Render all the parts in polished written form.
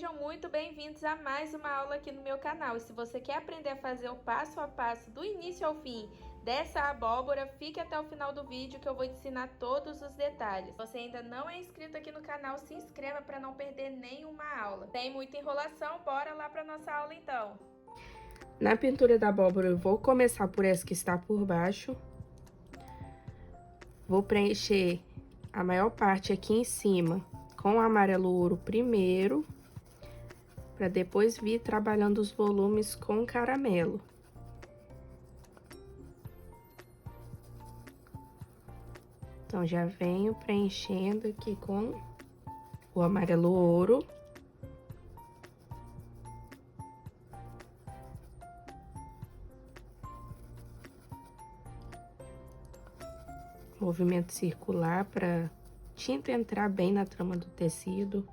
Sejam muito bem-vindos a mais uma aula aqui no meu canal. E se você quer aprender a fazer o passo a passo do início ao fim dessa abóbora, fique até o final do vídeo que eu vou te ensinar todos os detalhes. Se você ainda não é inscrito aqui no canal, se inscreva para não perder nenhuma aula. Sem muita enrolação, bora lá para nossa aula então. Na pintura da abóbora, eu vou começar por essa que está por baixo. Vou preencher a maior parte aqui em cima com o amarelo ouro primeiro, para depois vir trabalhando os volumes com caramelo. Então, já venho preenchendo aqui com o amarelo ouro. Movimento circular para tinta entrar bem na trama do tecido.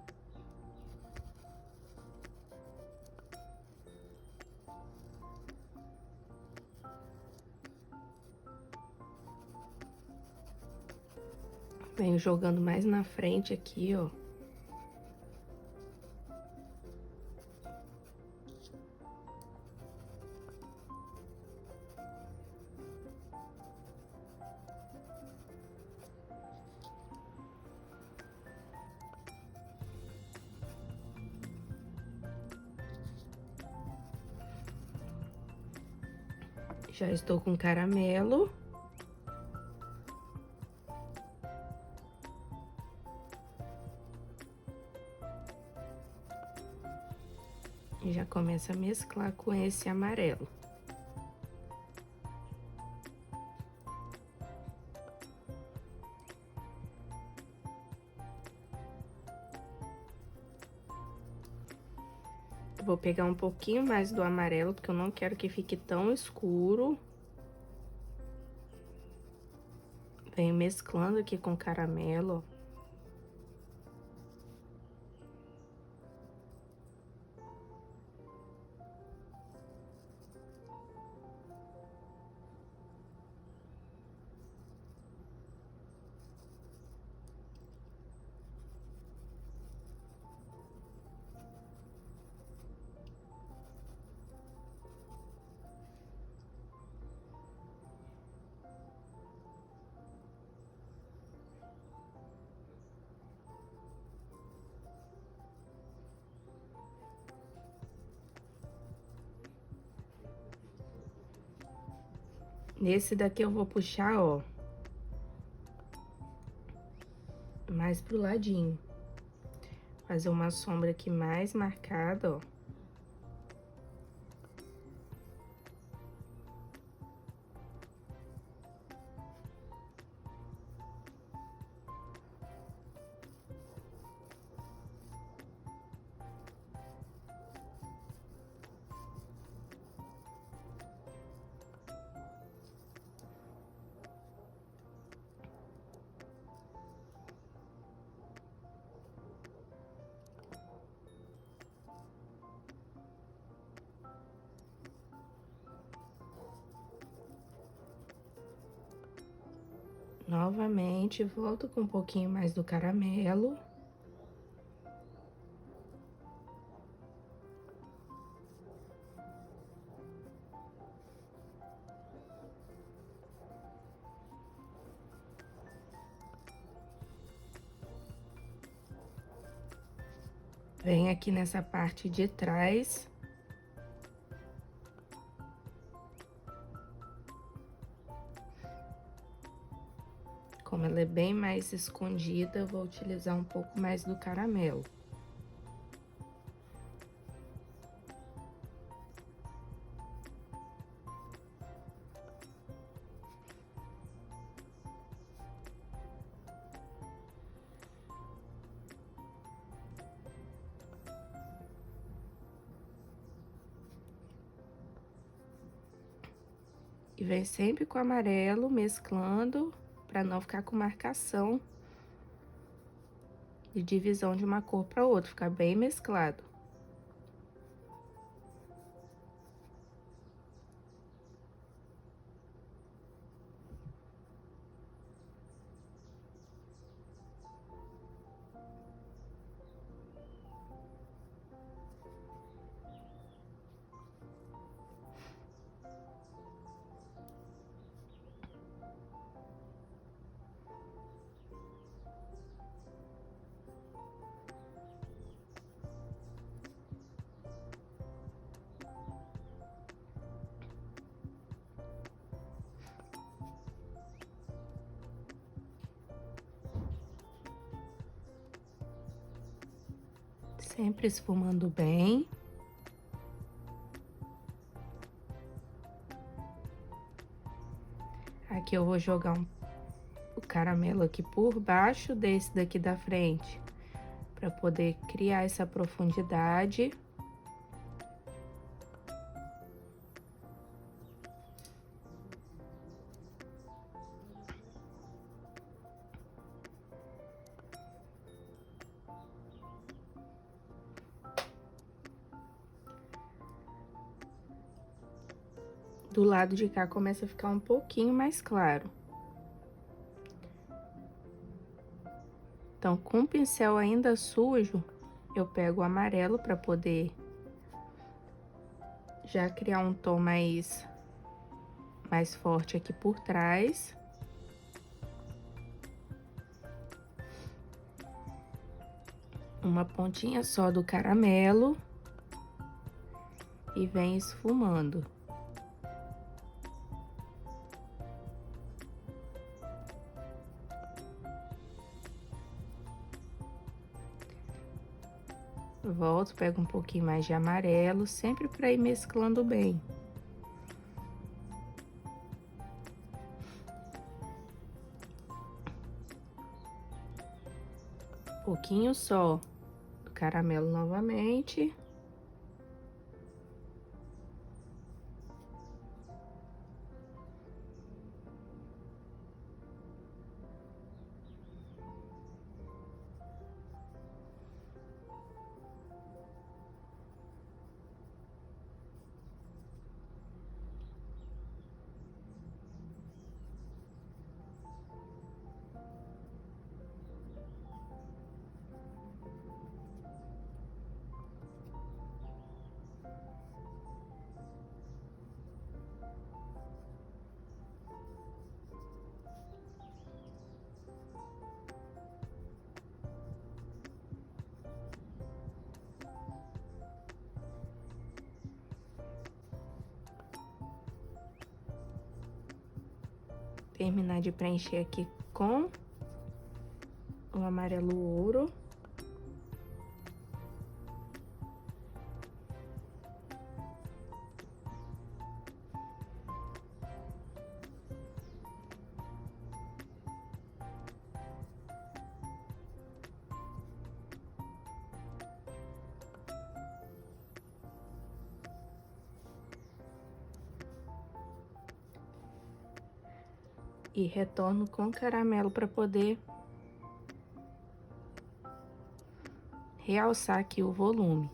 Venho jogando mais na frente aqui, ó. Já estou com caramelo. E já começa a mesclar com esse amarelo. Vou pegar um pouquinho mais do amarelo, porque eu não quero que fique tão escuro. Venho mesclando aqui com caramelo, ó. Nesse daqui eu vou puxar, ó, mais pro ladinho. Fazer uma sombra aqui mais marcada, ó. Novamente, volto com um pouquinho mais do caramelo. Vem aqui nessa parte de trás. Como ela é bem mais escondida, eu vou utilizar um pouco mais do caramelo. E vem sempre com amarelo, mesclando, para não ficar com marcação de divisão de uma cor para outra, ficar bem mesclado. Sempre esfumando bem. Aqui eu vou jogar o caramelo aqui por baixo desse daqui da frente, para poder criar essa profundidade. Do lado de cá começa a ficar um pouquinho mais claro. Então, com o pincel ainda sujo, eu pego o amarelo para poder já criar um tom mais forte aqui por trás. Uma pontinha só do caramelo e vem esfumando. Volto, pego um pouquinho mais de amarelo, sempre para ir mesclando bem. Um pouquinho só do caramelo novamente. Terminar de preencher aqui com o amarelo ouro. E retorno com caramelo para poder realçar aqui o volume.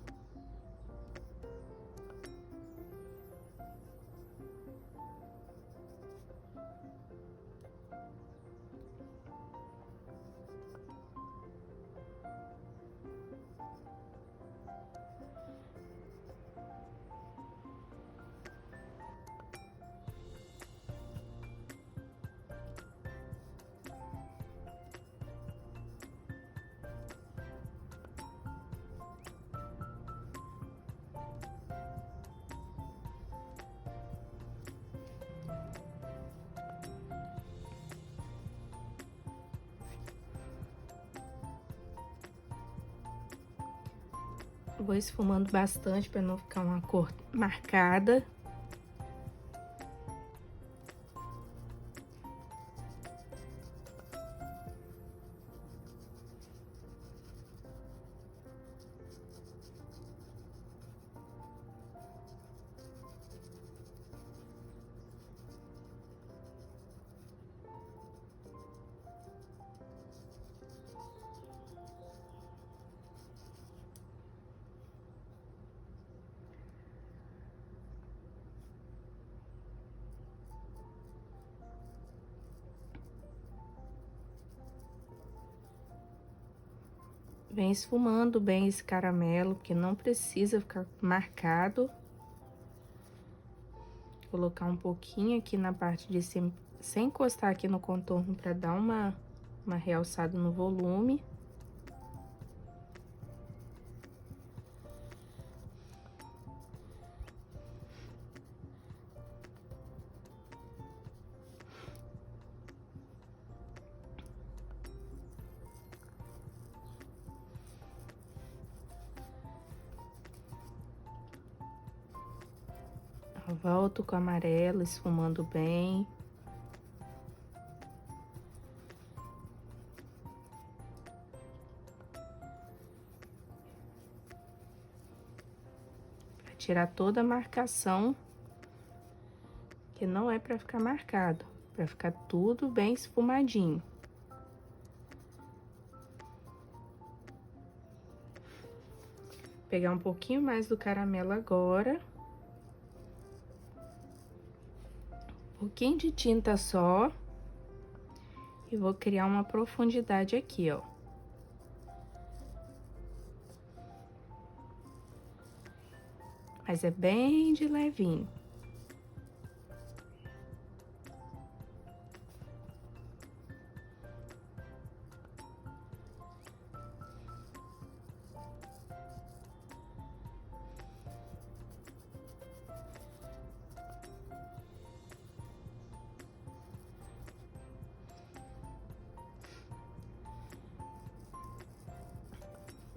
Vou esfumando bastante para não ficar uma cor marcada. Vem esfumando bem esse caramelo, porque não precisa ficar marcado. Colocar um pouquinho aqui na parte de cima, sem encostar aqui no contorno, para dar uma realçada no volume. Volto com o amarelo, esfumando bem. Pra tirar toda a marcação, que não é pra ficar marcado, pra ficar tudo bem esfumadinho. Pegar um pouquinho mais do caramelo agora. Um pouquinho de tinta só. E vou criar uma profundidade aqui, ó. Mas é bem de levinho.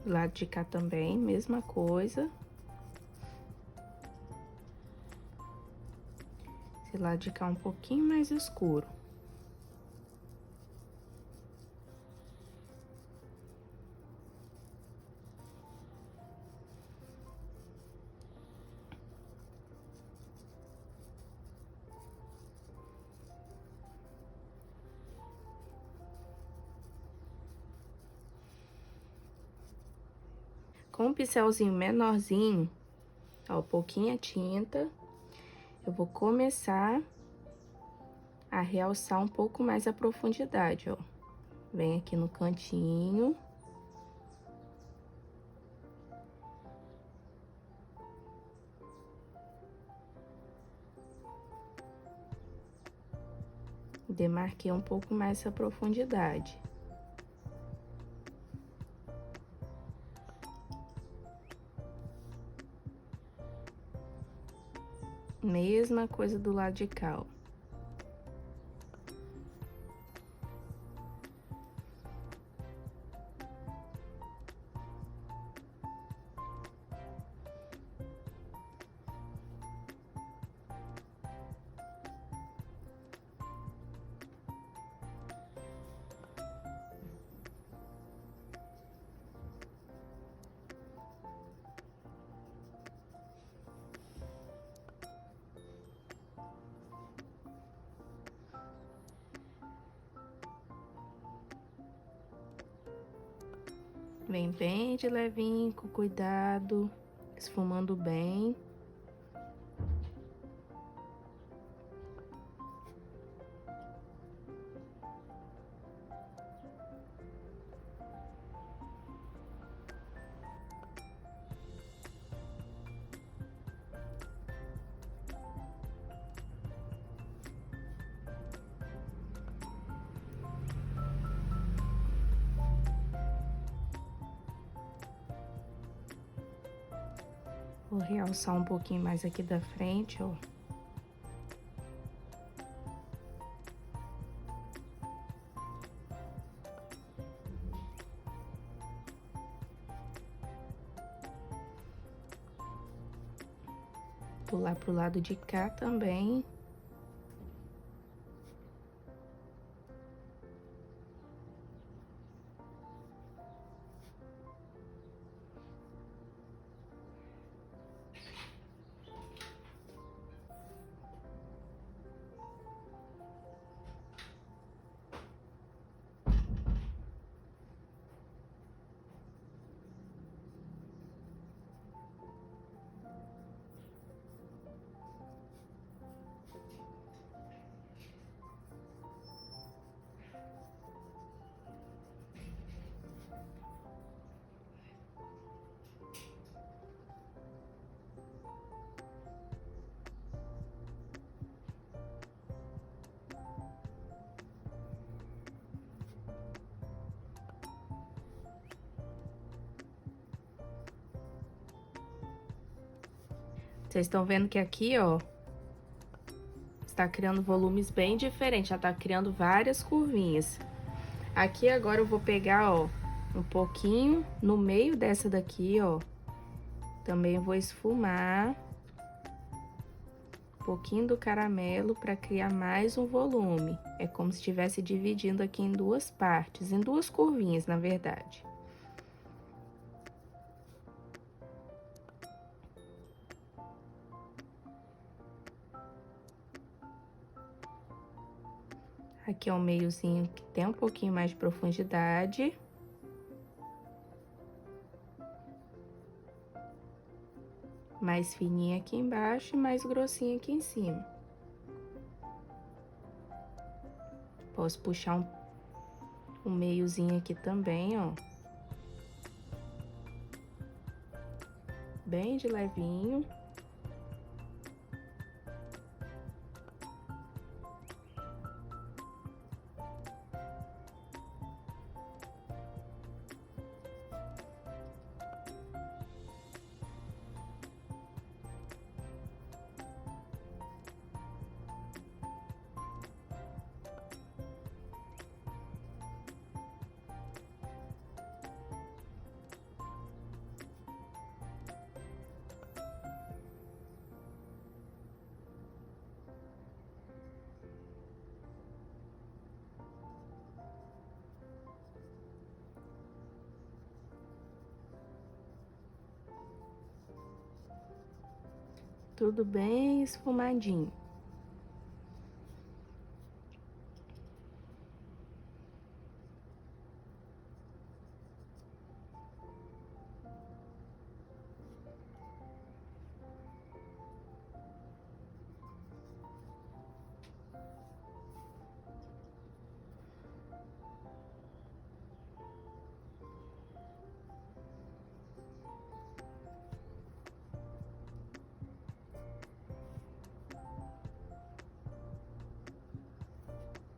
Do lado de cá também, mesma coisa. Esse lado de cá um pouquinho mais escuro. Com um pincelzinho menorzinho, ó, pouquinha tinta, eu vou começar a realçar um pouco mais a profundidade, ó. Vem aqui no cantinho. Demarquei um pouco mais essa profundidade. Mesma coisa do lado de cá, ó. Vem bem de levinho, com cuidado, esfumando bem. Vou realçar um pouquinho mais aqui da frente, ó. Pular pro lado de cá também. Vocês estão vendo que aqui, ó, está criando volumes bem diferentes, já tá criando várias curvinhas. Aqui agora eu vou pegar, ó, um pouquinho no meio dessa daqui, ó. Também vou esfumar. pouquinho do caramelo para criar mais um volume. É como se estivesse dividindo aqui em duas partes, em duas curvinhas, na verdade. Aqui é um meiozinho que tem um pouquinho mais de profundidade. Mais fininha aqui embaixo e mais grossinha aqui em cima. Posso puxar um meiozinho aqui também, ó. Bem de levinho. Tudo bem esfumadinho.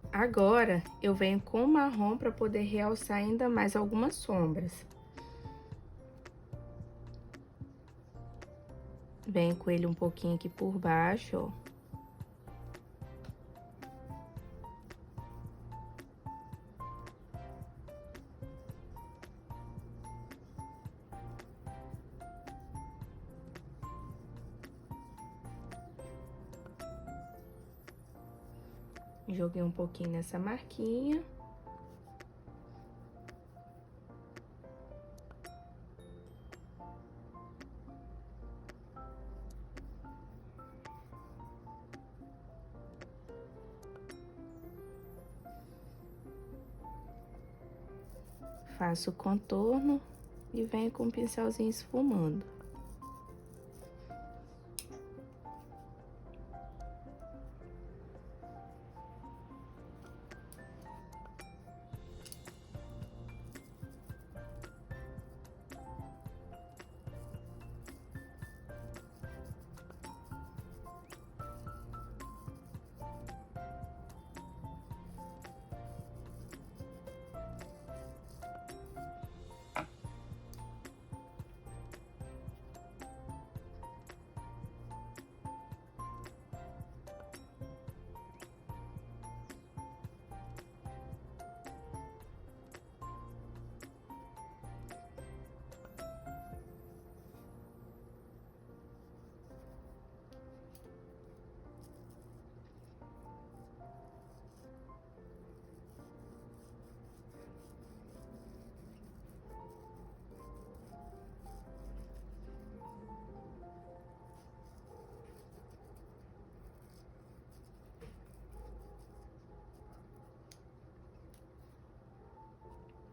Agora, eu venho com o marrom para poder realçar ainda mais algumas sombras. Venho com ele um pouquinho aqui por baixo, ó. Joguei um pouquinho nessa marquinha. Faço o contorno e venho com o pincelzinho esfumando.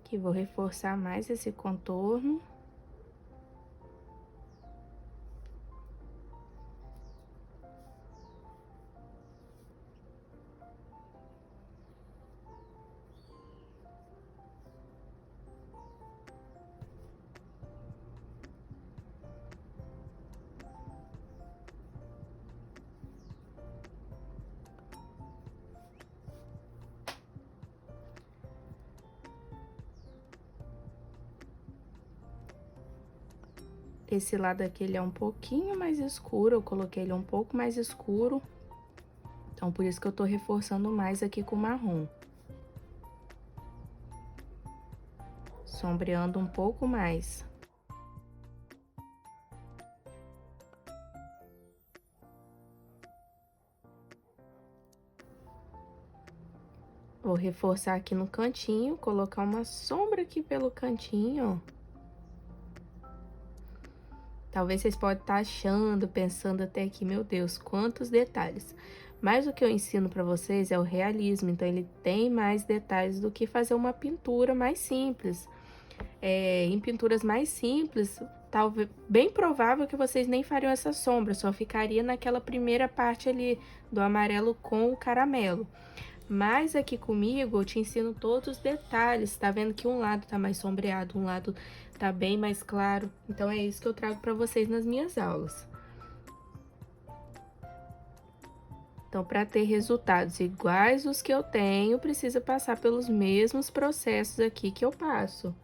Aqui vou reforçar mais esse contorno. Esse lado aqui, ele é um pouquinho mais escuro, eu coloquei ele um pouco mais escuro. Então, por isso que eu tô reforçando mais aqui com o marrom. Sombreando um pouco mais. Vou reforçar aqui no cantinho, colocar uma sombra aqui pelo cantinho, ó. Talvez vocês podem estar achando, pensando até aqui, meu Deus, quantos detalhes. Mas o que eu ensino para vocês é o realismo, então ele tem mais detalhes do que fazer uma pintura mais simples. Em pinturas mais simples, talvez, bem provável que vocês nem fariam essa sombra, só ficaria naquela primeira parte ali do amarelo com o caramelo. Mas aqui comigo eu te ensino todos os detalhes, tá vendo que um lado tá mais sombreado, um lado tá bem mais claro. Então é isso que eu trago para vocês nas minhas aulas. Então, para ter resultados iguais os que eu tenho, precisa passar pelos mesmos processos aqui que eu passo.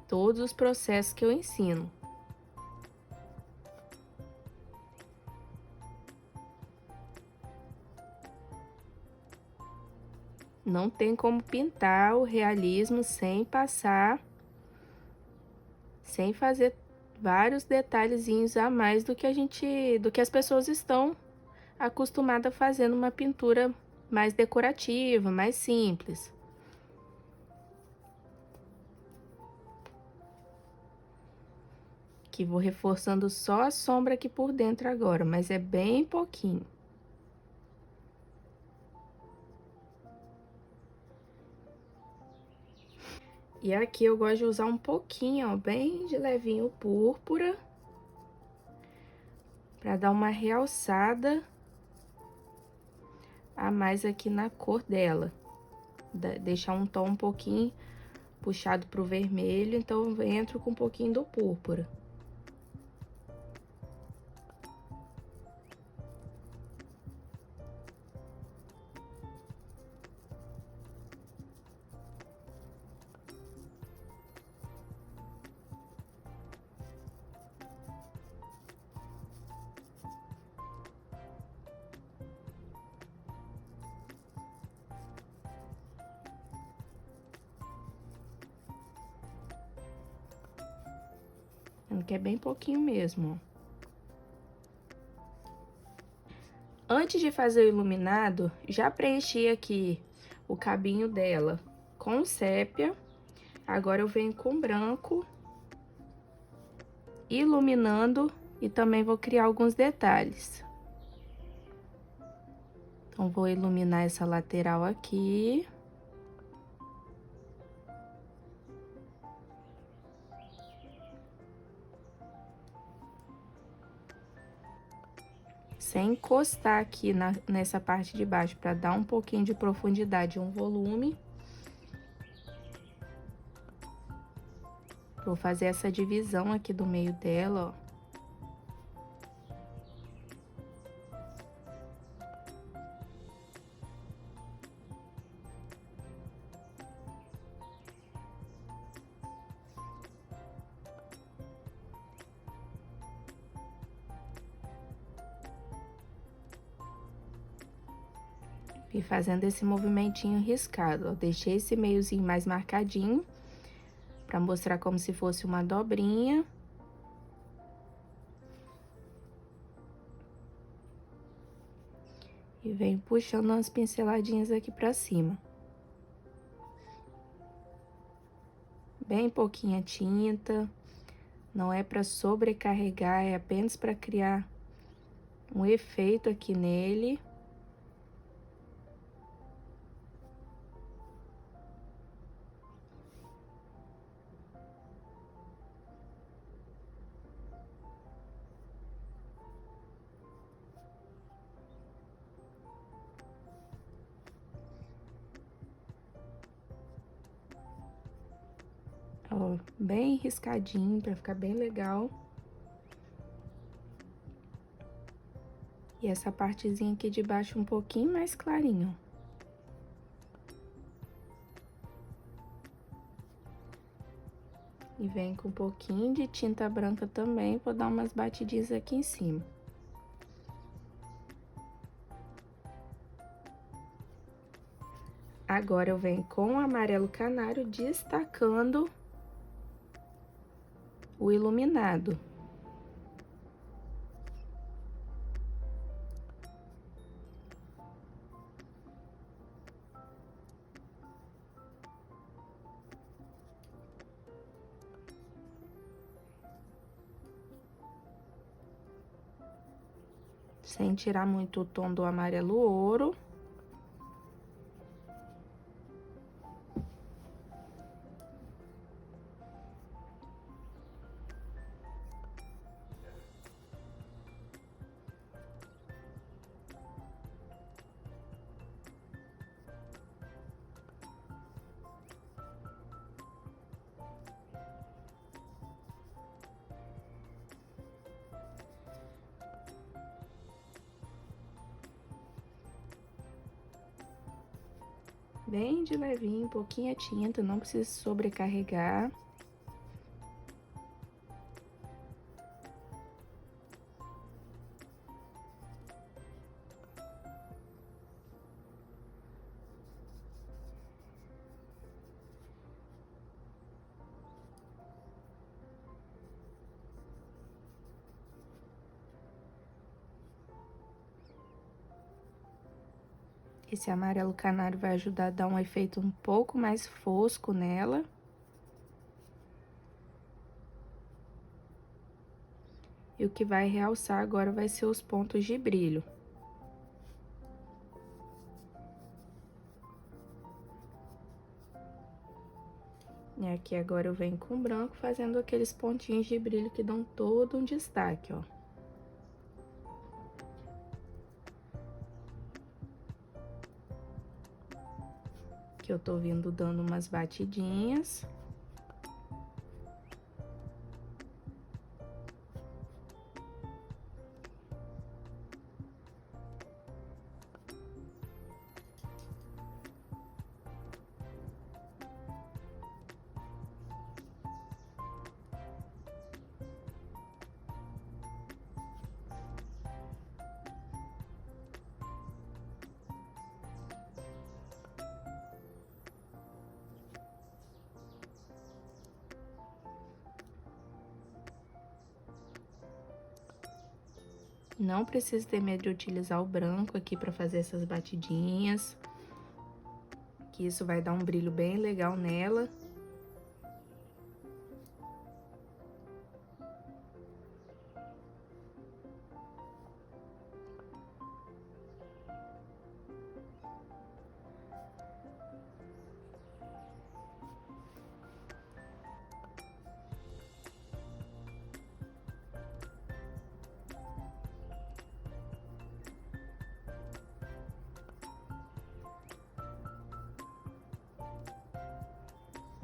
Todos os processos que eu ensino. Não tem como pintar o realismo sem passar, sem fazer vários detalhezinhos a mais do que as pessoas estão acostumadas a fazer numa pintura mais decorativa, mais simples. Aqui vou reforçando só a sombra aqui por dentro agora, mas é bem pouquinho. E aqui eu gosto de usar um pouquinho, ó, bem de levinho púrpura, para dar uma realçada a mais aqui na cor dela. Deixar um tom um pouquinho puxado pro vermelho, então eu entro com um pouquinho do púrpura. Que é bem pouquinho mesmo, ó. Antes de fazer o iluminado, já preenchi aqui o cabinho dela com sépia. Agora eu venho com branco, iluminando e também vou criar alguns detalhes. Então, vou iluminar essa lateral aqui. Sem encostar aqui nessa parte de baixo, para dar um pouquinho de profundidade, um volume. Vou fazer essa divisão aqui do meio dela, ó. E fazendo esse movimentinho riscado, ó. Deixei esse meiozinho mais marcadinho, pra mostrar como se fosse uma dobrinha. E venho puxando umas pinceladinhas aqui pra cima. Bem pouquinha tinta, não é pra sobrecarregar, é apenas pra criar um efeito aqui nele. Ó, bem riscadinho, pra ficar bem legal. E essa partezinha aqui de baixo um pouquinho mais clarinho. E vem com um pouquinho de tinta branca também, vou dar umas batidinhas aqui em cima. Agora, eu venho com o amarelo canário destacando o iluminado. sem tirar muito o tom do amarelo ouro. Bem de levinho, pouquinha tinta, não precisa sobrecarregar. Esse amarelo canário vai ajudar a dar um efeito um pouco mais fosco nela. E o que vai realçar agora vai ser os pontos de brilho. E aqui agora eu venho com branco fazendo aqueles pontinhos de brilho que dão todo um destaque, ó. Que eu tô vindo dando umas batidinhas. Não precisa ter medo de utilizar o branco aqui para fazer essas batidinhas, que isso vai dar um brilho bem legal nela.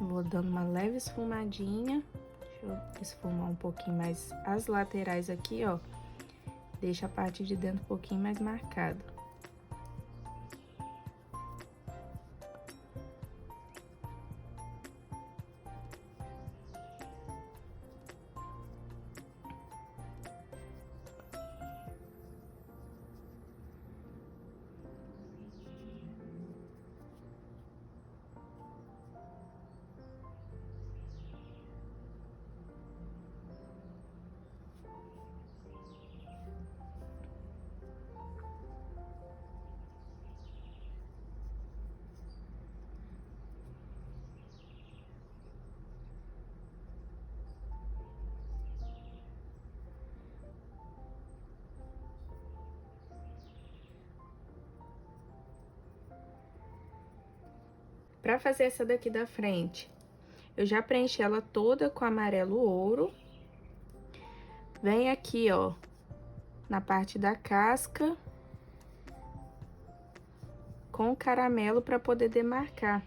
Vou dando uma leve esfumadinha. Deixa eu esfumar um pouquinho mais as laterais aqui, ó. Deixa a parte de dentro um pouquinho mais marcada. Pra fazer essa daqui da frente, eu já preenchi ela toda com amarelo ouro. Vem aqui, ó, na parte da casca, com caramelo pra poder demarcar.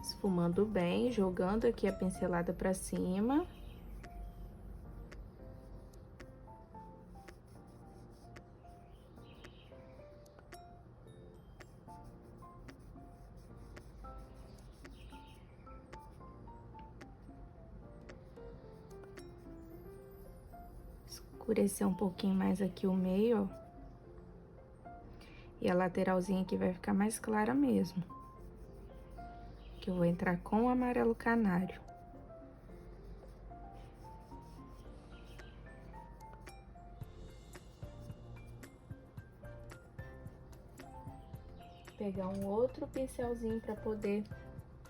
Esfumando bem, jogando aqui a pincelada pra cima. Escurecer um pouquinho mais aqui o meio, ó. E a lateralzinha aqui vai ficar mais clara mesmo. que eu vou entrar com o amarelo canário. Pegar um outro pincelzinho para poder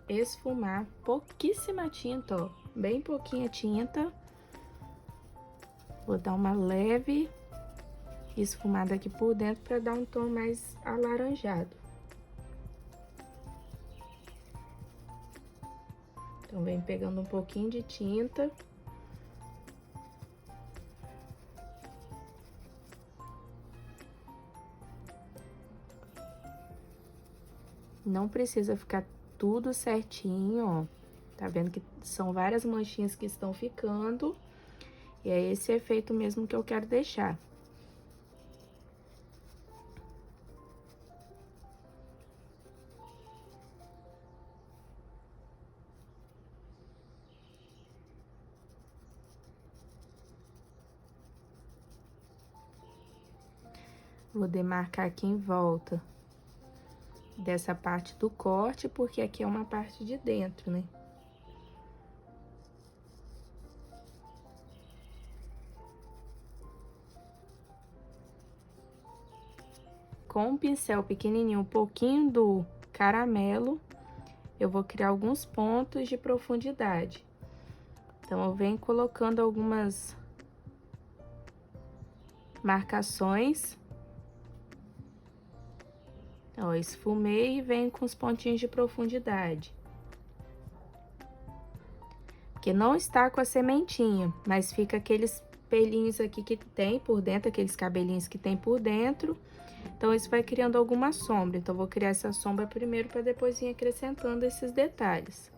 esfumar pouquíssima tinta, ó, bem pouquinha tinta. Vou dar uma leve esfumada aqui por dentro para dar um tom mais alaranjado. Então, vem pegando um pouquinho de tinta. Não precisa ficar tudo certinho, ó. Tá vendo que são várias manchinhas que estão ficando. E é esse efeito mesmo que eu quero deixar. Vou demarcar aqui em volta dessa parte do corte, porque aqui é uma parte de dentro, né? Com um pincel pequenininho, um pouquinho do caramelo, eu vou criar alguns pontos de profundidade. Então, eu venho colocando algumas marcações. Ó, esfumei e venho com os pontinhos de profundidade. Que não está com a sementinha, mas fica aqueles pelinhos aqui que tem por dentro, aqueles cabelinhos que tem por dentro. Então, isso vai criando alguma sombra. Então, vou criar essa sombra primeiro para depois ir acrescentando esses detalhes.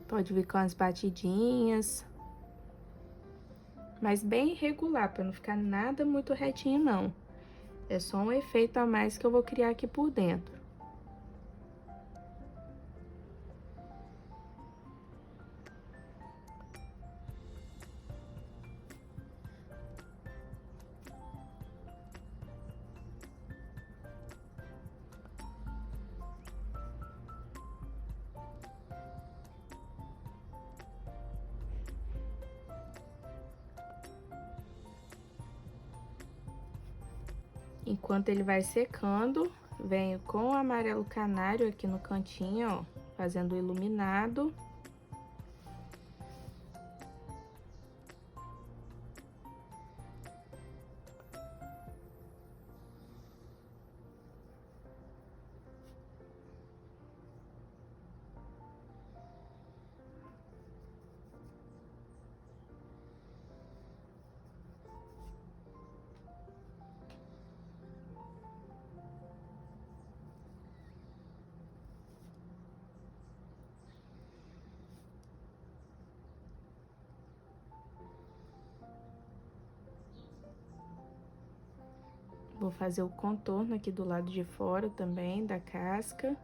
Pode vir com as batidinhas, mas bem irregular, para não ficar nada muito retinho, não. É só um efeito a mais que eu vou criar aqui por dentro. Enquanto ele vai secando, venho com o amarelo canário aqui no cantinho, ó, fazendo o iluminado. Vou fazer o contorno aqui do lado de fora também, da casca.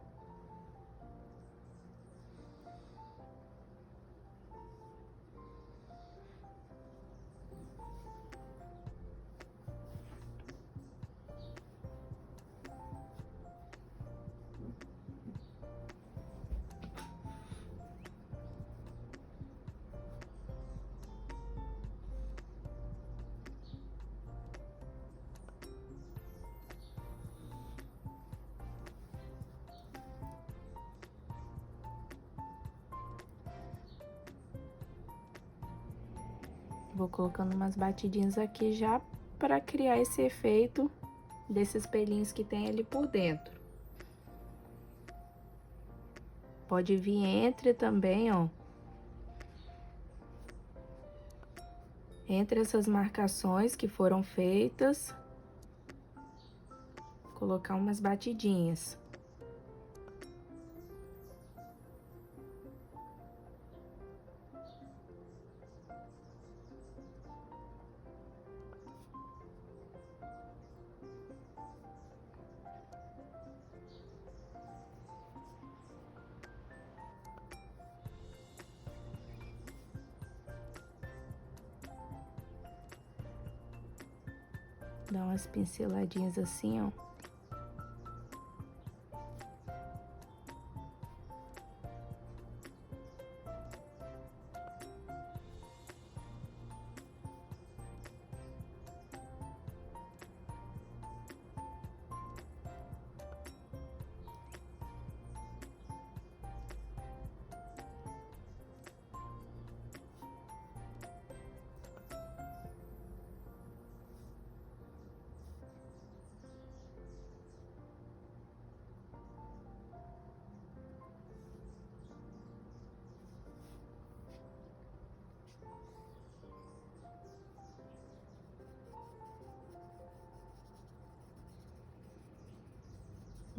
Vou colocando umas batidinhas aqui já para criar esse efeito desses pelinhos que tem ali por dentro. Pode vir entre também, ó. Entre essas marcações que foram feitas, colocar umas batidinhas. Dá umas pinceladinhas assim, ó.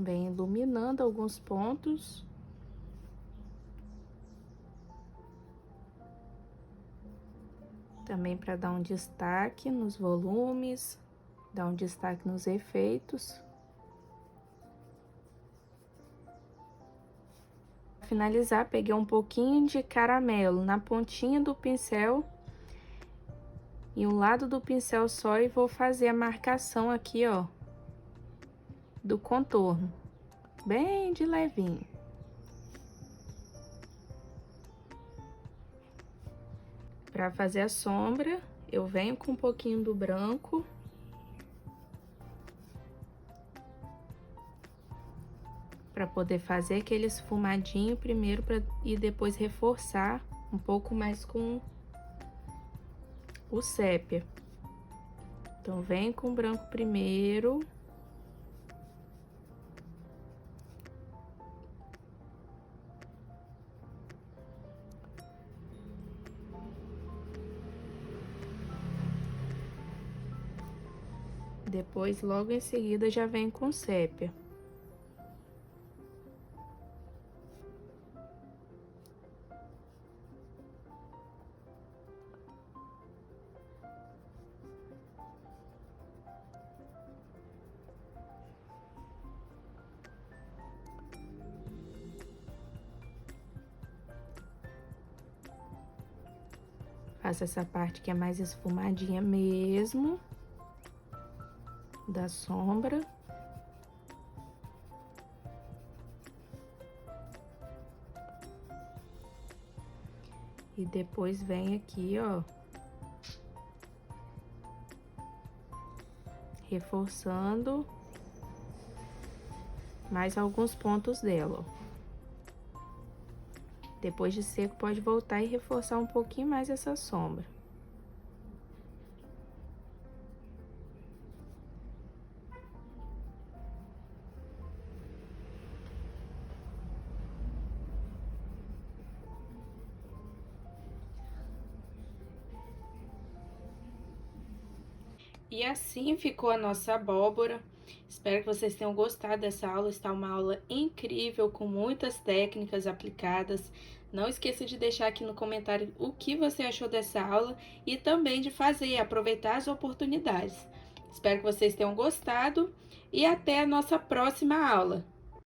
Vem iluminando alguns pontos. Também para dar um destaque nos volumes, dar um destaque nos efeitos. Para finalizar, peguei um pouquinho de caramelo na pontinha do pincel e um lado do pincel só e vou fazer a marcação aqui, ó, do contorno, bem de levinho. Para fazer a sombra, eu venho com um pouquinho do branco. Para poder fazer aquele esfumadinho primeiro e depois reforçar um pouco mais com o sépia. Então, venho com o branco primeiro. Depois, logo em seguida, já vem com sépia. Faço essa parte que é mais esfumadinha mesmo, da sombra. E depois vem aqui, ó, reforçando mais alguns pontos dela, ó. Depois de seco, pode voltar e reforçar um pouquinho mais essa sombra. E assim ficou a nossa abóbora. Espero que vocês tenham gostado dessa aula. Está uma aula incrível, com muitas técnicas aplicadas. Não esqueça de deixar aqui no comentário o que você achou dessa aula e também de fazer e aproveitar as oportunidades. Espero que vocês tenham gostado e até a nossa próxima aula.